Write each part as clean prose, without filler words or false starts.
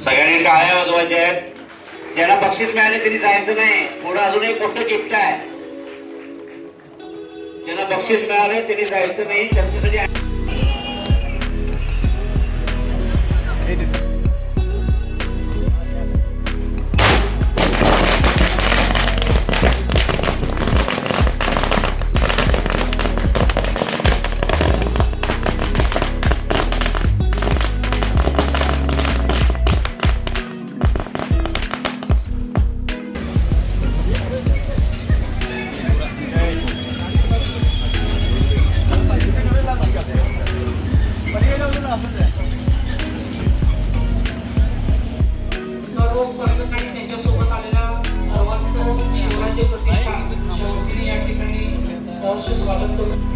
सगळ्यांनी टाळ्या वाजवायच्या आहेत. ज्याला बक्षीस मिळाले त्यांनी जायचं नाही. पुढे अजून एक मोठं गिफ्ट आहे. ज्याला बक्षीस मिळाले त्यांनी जायचं नाही. त्यांच्यासाठी सर्व स्पर्धकांनी त्यांच्यासोबत आलेल्या सर्वांचं शिवराज्य प्रतिष्ठान वतीने या ठिकाणी सहर्ष स्वागत करू.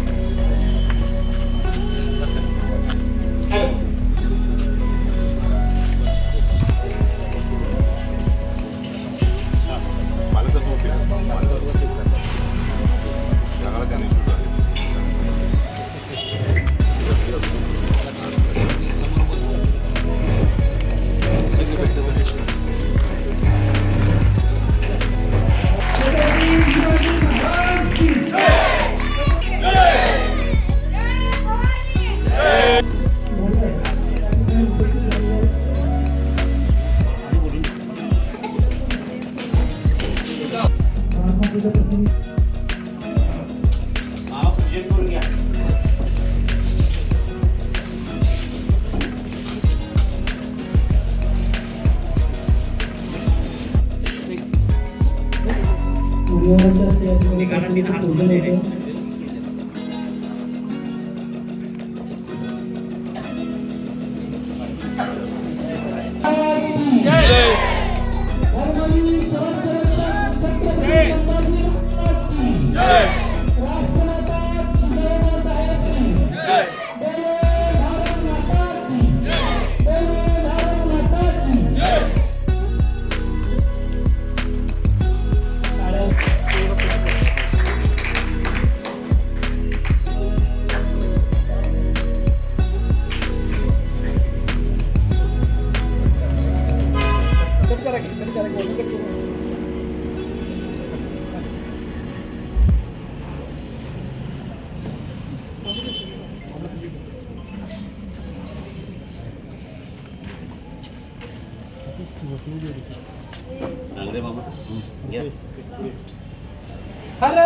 हर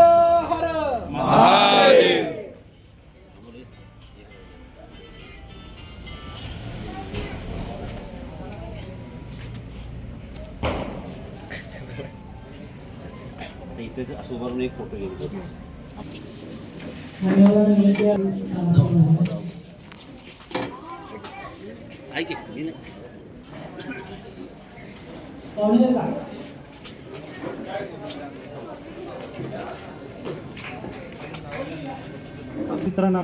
हर महादेव. इथेच असं उभारून एक फोटो घेतो. ऐक मित्रांनो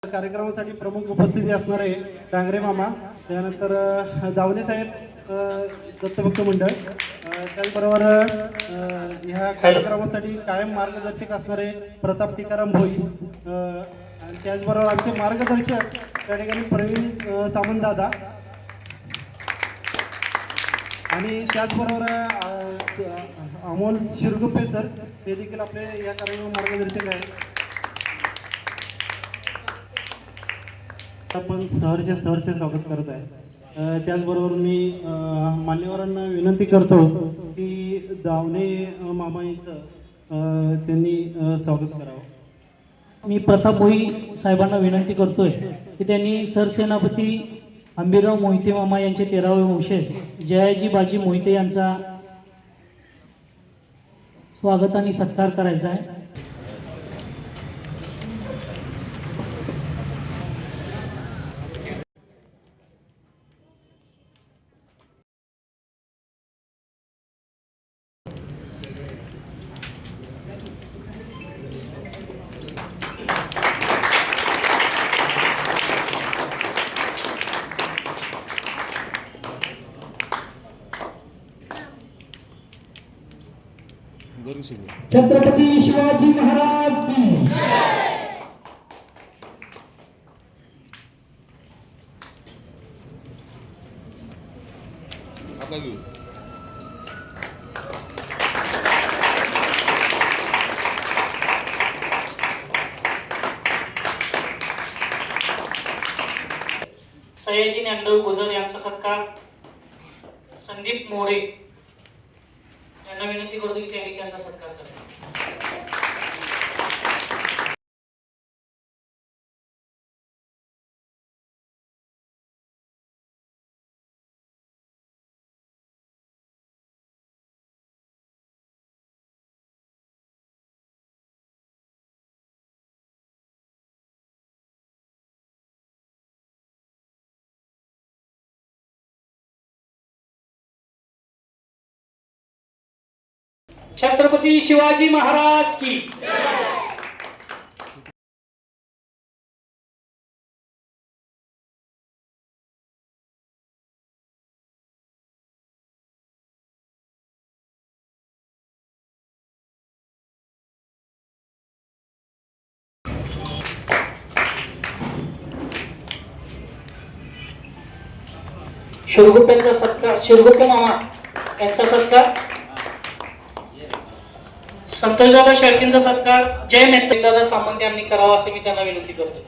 कार्यक्रमासाठी प्रमुख उपस्थिती असणार आहे डांगरे मामा, त्यानंतर दावणे साहेब दत्तभक्त मंडळ, त्याचबरोबर ह्या कार्यक्रमासाठी कायम मार्गदर्शक असणारे प्रताप टिकाराम भोई, आणि त्याचबरोबर आमचे मार्गदर्शक त्या ठिकाणी प्रवीण सामंत दादा, आणि त्याचबरोबर अमोल शिरगुप्पे सर हे देखील आपले या कार्यक्रम मार्गदर्शक आहेत. आपण सहर्ष स्वागत करत आहे. त्याचबरोबर मी मान्यवरांना विनंती करतो की दावणे मामा यांचं त्यांनी स्वागत करावं. मी प्रताप भोई साहेबांना विनंती करतोय की त्यांनी सरसेनापती अंबिराव मोहिते मामा यांचे 13वे वंशज जयाजी बाजी मोहिते यांचा स्वागत आणि सत्कार करायचा आहे. छत्रपती शिवाजी महाराज की सयाजी ज्ञानदेव गुजर यांचा सत्कार, संदीप मोरे यांना विनंती करतो की त्यांनी त्यांचा सत्कार करायचा. छत्रपती शिवाजी महाराज की. शिरगुप्प्यांचा सत्कार, शिरगुप्प मामा यांचा सत्कार, संतोषदादा शेळकेंचा सत्कार जय मेहता सामंत यांनी करावा असे मी त्यांना विनंती करतो.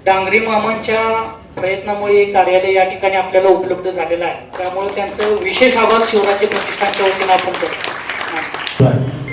डांगरे मामांच्या प्रयत्नामुळे कार्यालय या ठिकाणी आपल्याला उपलब्ध झालेलं आहे, त्यामुळे त्यांचं विशेष आभार शिवराज्य प्रतिष्ठानच्या वतीने आपण करतो.